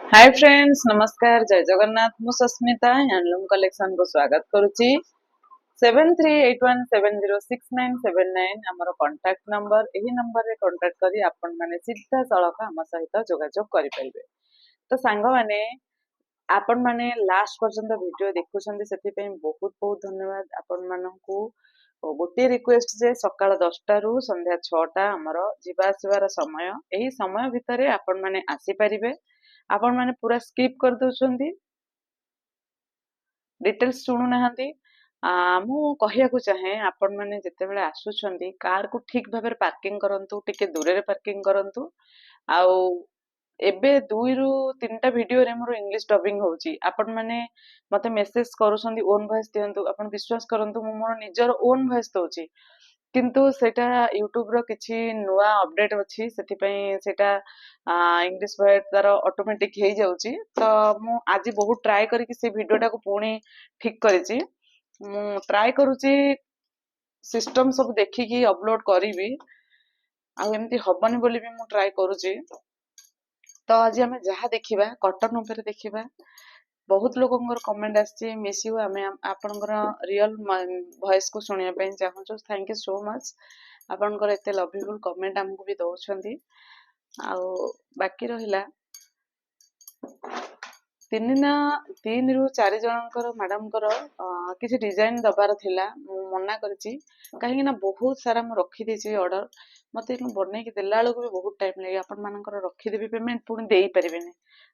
Hi friends, नमस्कार, जय जगन्नाथ। मु सस्मिता हैंडलूम कलेक्शन को स्वागत करुच्ची। 7381706979 आमर कांटेक्ट नंबर। यही नंबर रे कांटेक्ट करी आपण माने सीधा सड़क आम सहित जोगाजोग करि परिबे। तो सांग माने आपण माने लास्ट पर्यंत वीडियो देखुछन्ती, सेति पे बहुत बहुत धन्यवाद आपण माननकु। गोटे रिक्वेस्ट जे सकाळ 10टा रु संध्या 6टा आमर जीवा आसबार समय, एही समय भितरे आपण माने आसी परिबे। आपण माने पूरा स्किप कर दउछन्ती, डिटेल्स सुनु नाहंती। मु कहियाकु चाहे आपण माने जेतेबेले आसुछन्ती कार को ठीक भाबरे पार्किंग करंतु, टिके दूरे पार्किंग करंतु। आउ एबे 2 रु 3टा वीडियो रे मोर इंग्लिश डबिंग होउची। आपण माने मते मेसेज करूछन्ती ओन वॉइस दियंतु, आपण विश्वास करंतु मु मोर निजर ओन वॉइस दउची, किंतु सेटा यूट्यूब रो किछि नुआ अपडेट अछि, सेति पई सेटा इंग्लिश वर्ड तार ऑटोमेटिक हे जाउची। तो मु आज बहुत ट्राई करी कि से वीडियोटा को पुणी ठीक करिछि। मु ट्राई करूची सिस्टम सब देखिकी अपलोड करिवि, आ एमती हबनी बोली भी मु ट्राई करूची। तो आज आम जहाँ देखा कटन उपर देखा, बहुत लोगों कमेंट आसी मिस यू, आम आपनकर रियल वॉइस को सुनिया चाहूँ। थैंक यू सो मच, आपनकर एते लवेबल कमेंट आमको भी दौरान। आउ बाकी रहिला 3 रु 4 जनकर मैडमकर किसी डिजाइन दबार थिला, मना करिछि कहीं ना बहुत सारा मु रखी देछि ऑर्डर। मते बनै कि देला बेलू भी बहुत टाइम लगे, आपण मानकर रखीदेवी पेमेंट पुणी दे पारिबेनी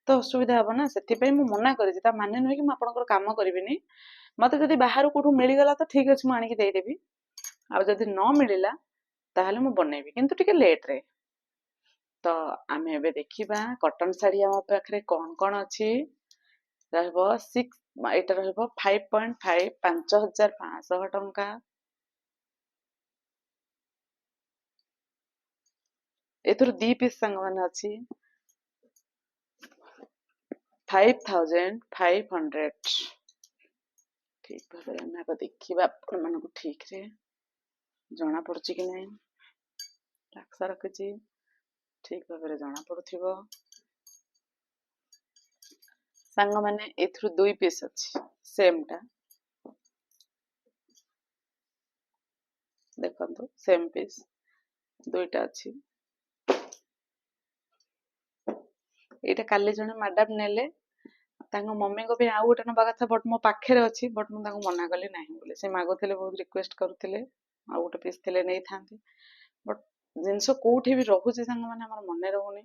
तो असुविधा हम ना, से मुझे मना करिछि। ता माने नुहे कि आपनकर काम करिबिनी, मते जदि बाहर कोठू मिलिगला तो ठीक अछि, मु आनिकी देदेबी। आ जदि न मिलिला ताहले मु बनैबी, किंतु टिके लेट रे। तो आम एबे देखिबा कटन साड़ी आम पाखरे कौन कौन अछि। रहबो 6 एटा रहबो 5.5 5500 टंका। एथुर 2 पीस संग मान अछि 5500। ठीक भाबरे हम आब देखिबा आपण मानको ठीक रे जना पड़छि कि नै। टाक्सा रखिछि, ठीक भाबरे जना पड़ुथिबो। सांग माने एथुर 2 पीस अछि सेम टा, देखंतु सेम पीस दुईटा अछि। एटा काली जने मैडम नेले, तांको मम्मी को भी आउ गोटे नबा कथा, बट मो पाखे अछि, बट मु तांको मना कली नाही बोले। से मागुथिले, बहुत रिक्वेस्ट करुथिले आउ गोटे पीस थिले नै थांती, बट जिंस कोठी भी रहुछि सांग माने हमर मने रहुनी।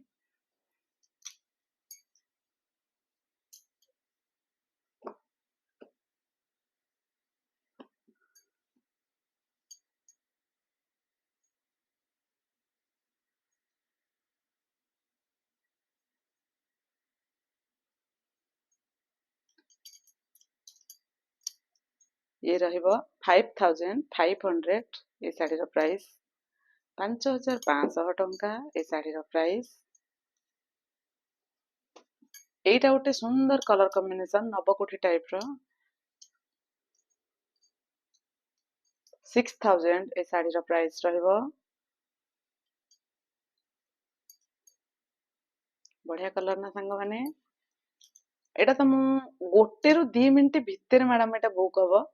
ये रहिबो 5500 ए साड़ी रो प्राइस, 5500 टंका ए साड़ी रो प्राइस। एटा गोटे सुंदर कलर कॉम्बिनेशन नवकोठी टाइप रो, 6000 ए साड़ी रो प्राइस रहिबो। बढ़िया कलर ना सांग माने, एटा तो मु गोटे रु 2 मिनिट भितर मैडम एटा बुक हबो।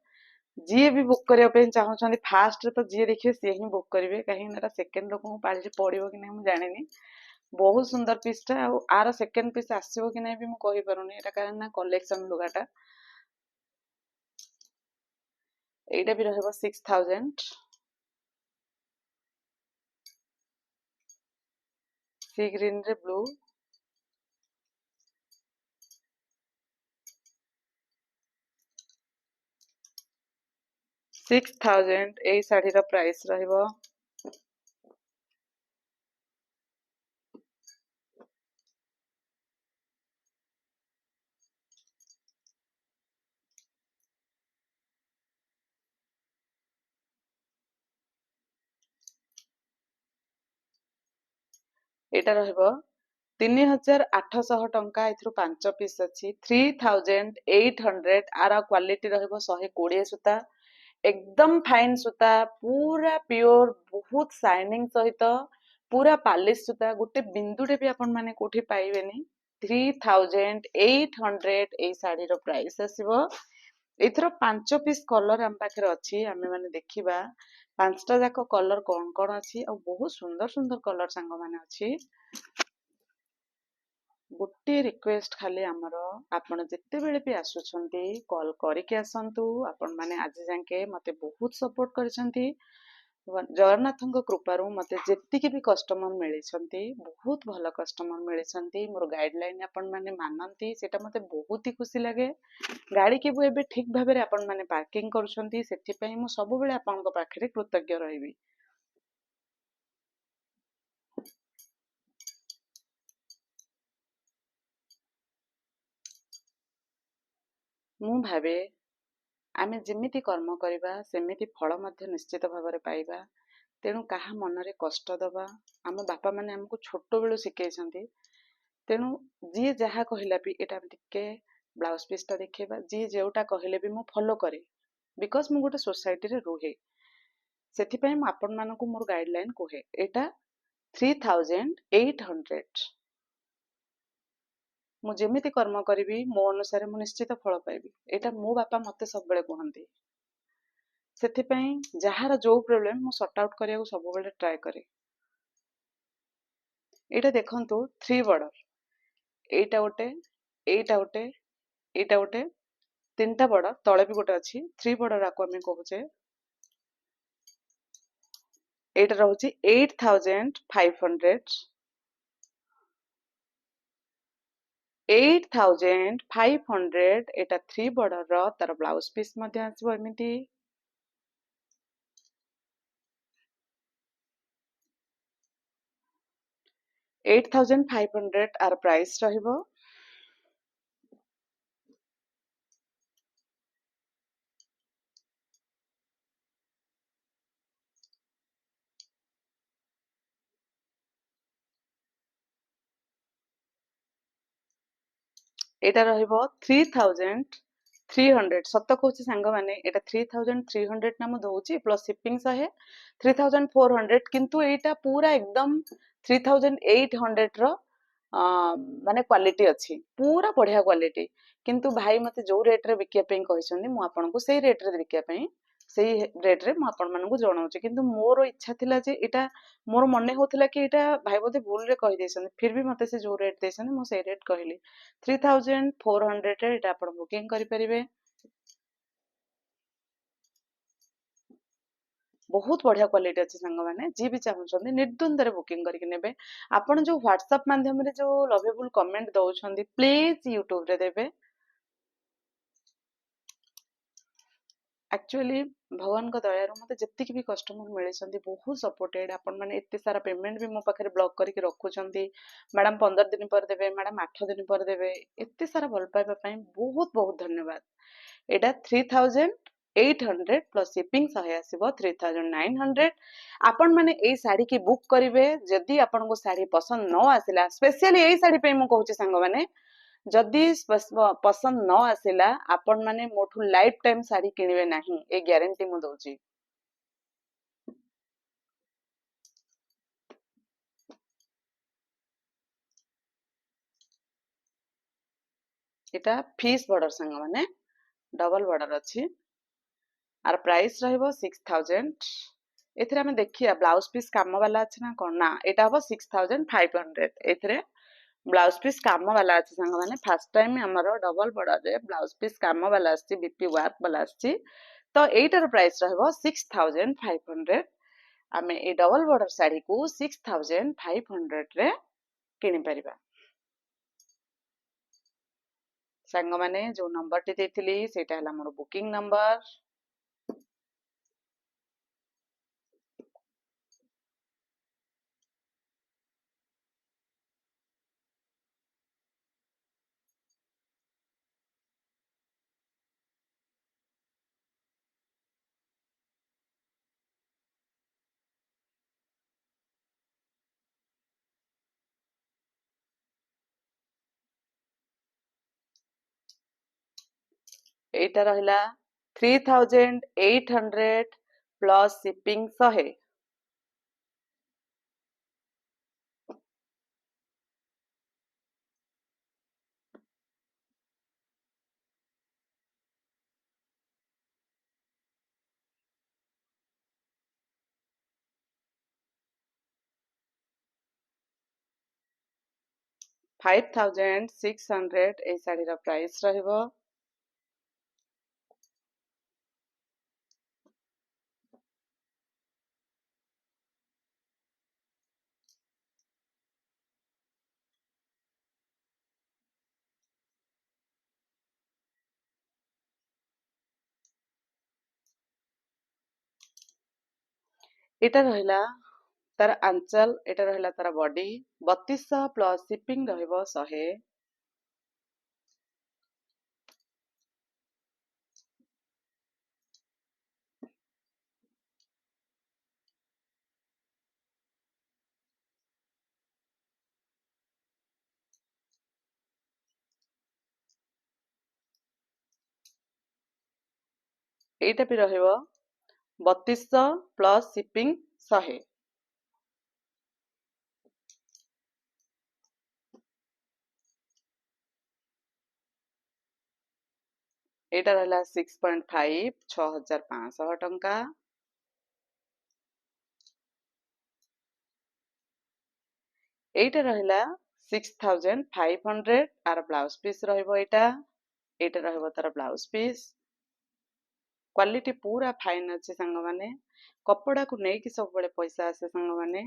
जी भी बुक करिया पे चाहूछन्ती फास्ट रे, तो जी देखिए सी ही बुक करिवे, कहीं ना सेकंड लोक को पाली पड़िबो कि नै मु जानिनी। बहुत सुंदर पीस टा, आर सेकंड पीस आसीबो कि नै भी मु कहि पारुनी, एटा कारण ना कलेक्शन लुगाटा। एटा भी रहबो 6000, सी ग्रीन रे ब्लू, 6000 ए साड़ी रो प्राइस रहबो। एटा रहबो 3800 टंका, एथरु 5 पीस अछि 3800। आर क्वालिटी रहबो 120 सूता, एकदम फाइन सूता, पूरा प्योर, बहुत शाइनिंग सहित पूरा पालिश सूता, गोटे बिंदुटे भी आपण माने कोठी पाइबेनी। 3800 ଏଇ ଶାଢୀର ପ୍ରାଇସ୍ ଆସିବ। ଏଥିର 5 ପିସ୍ କଲର ଆମ ପାଖରେ ଅଛି। ଆମେ ମାନେ ଦେଖିବା 5ଟା ଯାକ କଲର କଣ କଣ ଅଛି, ଆଉ ବହୁତ ସୁନ୍ଦର ସୁନ୍ଦର କଲର ସାଙ୍ଗମାନେ ଅଛି। ଗୋଟିଏ ରିକ୍ୱେଷ୍ଟ ଖାଲି ଆମର, ଆପଣ ଯେତେବେଳେ ବି ଆସୁଛନ୍ତି କଲ୍ କରିକି ଆସନ୍ତୁ। ଆପଣ ମାନେ ଆଜି ଯାକେ ମତେ ବହୁତ ସପୋର୍ଟ କରିଛନ୍ତି। ଜଗନ୍ନାଥଙ୍କ କୃପାରୁ ମତେ ଯେତିକି ବି କଷ୍ଟମର ମିଳିଛନ୍ତି, ବହୁତ ଭଲ କଷ୍ଟମର ମିଳିଛନ୍ତି। ମୋର ଗାଇଡଲାଇନ ଆପଣ ମାନେ ମାନନ୍ତି, ସେଇଟା ମତେ ବହୁତ ହି ଖୁସି ଲାଗେ। ଗାଡିକି ବି ଏବେ ଠିକ ଭାବରେ ଆପଣ ମାନେ ପାର୍କିଂ କରୁଛନ୍ତି, ସେଥିପାଇଁ ମୁଁ ସବୁବେଳେ ଆପଣଙ୍କ ପାଖରେ କୃତଜ୍ଞ ରହିବି। ମୁଁ ଭାବେ ଆମେ ଯେମିତି କର୍ମ କରିବା ସେମିତି ଫଳ ମଧ୍ୟ ନିଶ୍ଚିତ ଭାବରେ ପାଇବା। ତେଣୁ କାହା ମନରେ କଷ୍ଟ ଦବା, ଆମ ବାପା ମାନେ ଆମକୁ ଛୋଟ ବେଳୁ ଶିଖେଇଛନ୍ତି। ତେଣୁ ଯିଏ ଯାହା କହିଲା ବି ଏଇଟା ଟିକେ ବ୍ଲାଉଜ ପିସ୍ ଟା ଦେଖେଇବା, ଯିଏ ଯୋଉଟା କହିଲେ ବି ମୁଁ ଫଲୋ କରେ, ବିକଜ ମୁଁ ଗୋଟେ ସୋସାଇଟିରେ ରୁହେ। ସେଥିପାଇଁ ମୁଁ ଆପଣ ମାନଙ୍କୁ ମୋର ଗାଇଡଲାଇନ କୁହେ, ଏଇଟା 3800। ମୁଁ ଯେମିତି କର୍ମ କରିବି ମୋ ଅନୁସାରେ ମୁଁ ନିଶ୍ଚିତ ଫଳ ପାଇବି, ଏଇଟା ମୋ ବାପା ମତେ ସବୁବେଳେ କୁହନ୍ତି। ସେଥିପାଇଁ ଯାହାର ଯୋଉ ପ୍ରୋବ୍ଲେମ ମୁଁ ସର୍ଟ ଆଉଟ କରିବାକୁ ସବୁବେଳେ ଟ୍ରାଏ କରେ। ଏଇଟା ଦେଖନ୍ତୁ 3 ବର୍ଡର, ଏଇଟା ଗୋଟେ, ଏଇଟା ଗୋଟେ, ଏଇଟା ଗୋଟେ, 3ଟା ବର୍ଡର, ତଳେ ବି ଗୋଟେ ଅଛି। 3 ବର୍ଡର ଆକୁ ଆମେ କହୁଛେ। ଏଇଟା ରହୁଛି 8500। 8500 ଏଇଟା 3 ବର୍ଡର, ତାର ବ୍ଲାଉଜ ପିସ୍ ମଧ୍ୟ ଆସିବ ଏମିତି। 8500 ଆର ପ୍ରାଇସ୍ ରହିବ। ଏଇଟା ରହିବ 3300। ସତ କହୁଛି ସାଙ୍ଗମାନେ, ଏଇଟା 3300 ନା ମୁଁ ଦଉଛି, ପ୍ଲସ ସିପିଂ 100, 3400। କିନ୍ତୁ ଏଇଟା ପୁରା ଏକଦମ 3800 ର ମାନେ କ୍ୱାଲିଟି ଅଛି, ପୁରା ବଢିଆ କ୍ୱାଲିଟି। କିନ୍ତୁ ଭାଇ ମତେ ଯୋଉ ରେଟ ରେ ବିକିବା ପାଇଁ କହିଛନ୍ତି, ମୁଁ ଆପଣଙ୍କୁ ସେଇ ରେଟ ରେ ବିକିବା ପାଇଁ, ସେଇ ରେଟ ରେ ମୁଁ ଆପଣ ମାନଙ୍କୁ ଜଣାଉଛି। କିନ୍ତୁ ମୋର ଇଚ୍ଛା ଥିଲା ଯେ ଏଇଟା, ମୋର ମନେ ହଉଥିଲା କି ଏଇଟା ଭାଇ ବୋଧେ ଭୁଲରେ କହିଦେଇଛନ୍ତି, ଫିର ବି ମତେ ସେ ଯୋଉ ରେଟ ଦେଇଛନ୍ତି ମୁଁ ସେଇ ରେଟ କହିଲି। 3400 ରେ ଏଇଟା ଆପଣ ବୁକିଂ କରିପାରିବେ। ବହୁତ ବଢିଆ କ୍ୱାଲିଟି ଅଛି ସାଙ୍ଗମାନେ, ଯିଏ ବି ଚାହୁଁଛନ୍ତି ନିର୍ଦ୍ୱନ୍ଦରେ ବୁକିଂ କରିକି ନେବେ। ଆପଣ ଯୋଉ ହ୍ୱାଟ୍ସଆପ ମାଧ୍ୟମରେ ଯୋଉ ଲଭେବୁଲ କମେଣ୍ଟ ଦଉଛନ୍ତି, ପ୍ଲିଜ ୟୁଟ୍ୟୁବରେ ଦେବେ। ଆକ୍ଚୁଆଲି ଭଗବାନଙ୍କ ଦୟାରୁ ମତେ ଯେତିକି ବି କଷ୍ଟମର ମିଳିଛନ୍ତି ବହୁତ ସପୋର୍ଟେଡ। ଆପଣ ମାନେ ଏତେ ସାରା ପେମେଣ୍ଟ ବି ମୋ ପାଖରେ ବ୍ଲକ୍ କରିକି ରଖୁଛନ୍ତି, ମ୍ୟାଡାମ 15 ଦିନ ପରେ ଦେବେ, ମ୍ୟାଡାମ 8 ଦିନ ପରେ ଦେବେ, ଏତେ ସାରା ଭଲ ପାଇବା ପାଇଁ ବହୁତ ବହୁତ ଧନ୍ୟବାଦ। ଏଇଟା 3800 ପ୍ଲସ ସିପିଂ 100 ଆସିବ 3900। ଆପଣ ମାନେ ଏଇ ଶାଢୀ କି ବୁକ୍ କରିବେ। ଯଦି ଆପଣଙ୍କୁ ଶାଢୀ ପସନ୍ଦ ନ ଆସିଲା, ସ୍ପେଶିଆଲି ଏଇ ଶାଢୀ ପାଇଁ ମୁଁ କହୁଛି ସାଙ୍ଗମାନେ, ଯଦି ପସନ୍ଦ ନ ଆସିଲା, ଆପଣ ମାନେ ମୋଠୁ ଲାଇଫ ଟାଇମ ଶାଢୀ କିଣିବେ ନାହିଁ, ଏ ଗ୍ୟାରେଣ୍ଟି ମୁଁ ଦଉଛି। ଏଟା ଫିସ୍ ବର୍ଡର ସାଙ୍ଗମାନେ, ଡବଲ ବର୍ଡର ଅଛି। ଆର ପ୍ରାଇସ୍ ରହିବ 6000। ଏଥିରେ ଆମେ ଦେଖିବା ବ୍ଲାଉଜ ପିସ୍ କାମ ବାଲା ଅଛି ନା କଣ, ନା ଏଇଟା ହବ 6500। ଏଥିରେ ବ୍ଲାଉଜ ପିସ୍ କାମ ବାଲା ଅଛି ସାଙ୍ଗମାନେ। ଫାର୍ଷ୍ଟ ଟାଇମ ଆମର ଡବଲ ବର୍ଡରରେ ବ୍ଲାଉଜ ପିସ୍ କାମ ବାଲା ଆସିଛି, ବିପି ୱାର୍କ ବାଲା ଆସିଛି। ତ ଏଇଟାର ପ୍ରାଇସ୍ ରହିବ 6500। ଆମେ ଏଇ ଡବଲ ବର୍ଡର ଶାଢୀକୁ 6500 ରେ କିଣିପାରିବା। ସାଙ୍ଗମାନେ ଯୋଉ ନମ୍ବରଟି ଦେଇଥିଲି ସେଇଟା ହେଲା ମୋର ବୁକିଂ ନମ୍ବର। এইটা ରହିଲା 3800 ପ୍ଲସ୍ ସିପିଂ 100। 5600 এই ଶାଢୀର ପ୍ରାଇସ୍ ରହିବ। ଏଇଟା ରହିଲା ତାର ଆଞ୍ଚଲ, ଏଇଟା ରହିଲା ତାର ବଡି। 3200 ପ୍ଲସ୍ ସିପିଂ ରହିବ 100। ଏଇଟା ବି ରହିବ 3200 ପ୍ଲସ୍ ସିପିଂ 100। ଏଇଟା ରହିଲା 6.5 6500 ଟଙ୍କା। এইটা ରହିଲା 6500। ଆର ବ୍ଲାଉଜ ପିସ୍ ରହିବ ଏଇଟା। ଏଇଟା ରହିବ ତାର ବ୍ଲାଉଜ ପିସ୍। କ୍ୱାଲିଟି ପୁରା ଫାଇନ୍ ଅଛି ସାଙ୍ଗମାନେ। କପଡାକୁ ନେଇକି ସବୁବେଳେ ପଇସା ଆସେ ସାଙ୍ଗମାନେ।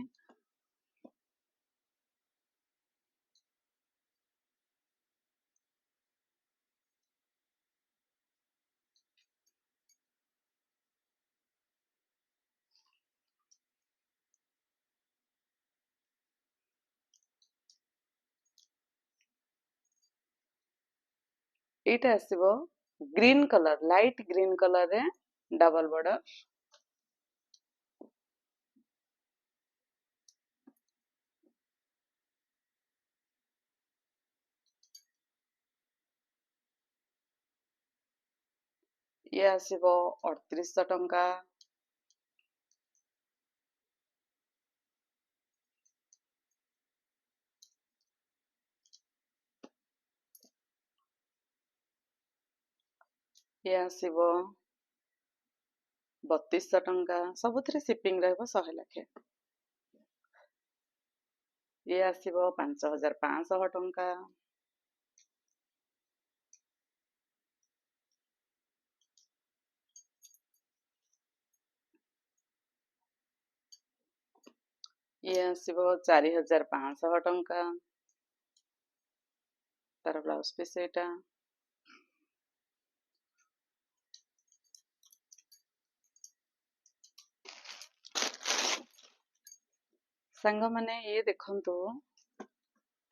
এইটা ଆସିବ ଗ୍ରୀନ କଲର, ଲାଇଟ ଗ୍ରୀନ କଲରରେ ଡବଲ ବର୍ଡର। ଇଏ ଆସିବ 3800 ଟଙ୍କା। ଇଏ ଆସିବ 3200 ଟଙ୍କା। ସବୁଥିରେ ସିପିଂ ରହିବ 100 ଲେଖେ। ଇଏ ଆସିବ 5500 ଟଙ୍କା। ଇଏ ଆସିବ 4500 ଟଙ୍କା। ତାର ବ୍ଲାଉଜ ପିସ୍ ଏଇଟା। ସାଙ୍ଗମାନେ ଇଏ ଦେଖନ୍ତୁ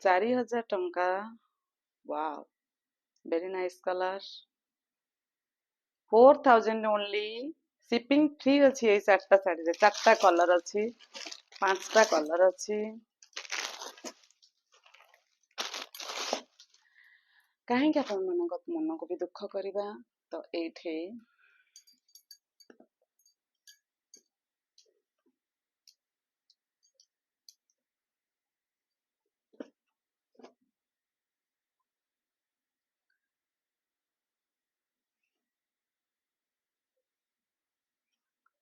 4000 ଟଙ୍କା। Wow, very nice colour. 4000 only. Shipping free ଅଛି ଏଇ 4ଟା ଶାଢୀରେ। 4ଟା କଲର ଅଛି, 5ଟା କଲର ଅଛି। କାହିଁକି ଆପଣମାନଙ୍କ ମନକୁ ବି ଦୁଃଖ କରିବା। ତ ଏଇଠି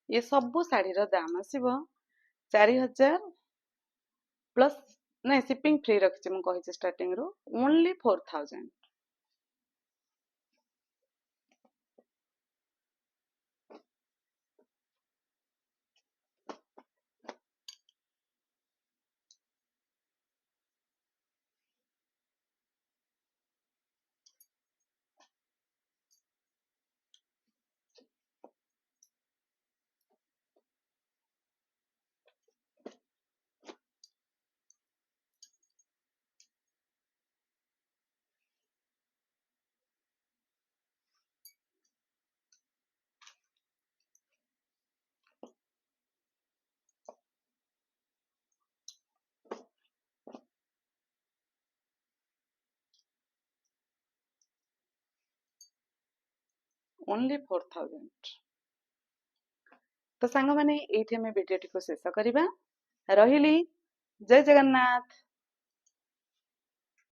ये ସବୁ ଶାଢୀର ଦାମ ଆସିବ 4000 ପ୍ଲସ୍, ନାଇଁ ସିପିଂ ଫ୍ରି ରଖିଛି ମୁଁ କହିଛି ଷ୍ଟାର୍ଟିଂ ରୁ, ଓନ୍ଲି 4000। ଓନ୍ଲି 4000। ତ ସାଙ୍ଗମାନେ ଏଇଠି ଆମେ ଭିଡିଓଟିକୁ ଶେଷ କରିବା। ରହିଲି। ଜୟ ଜଗନ୍ନାଥ।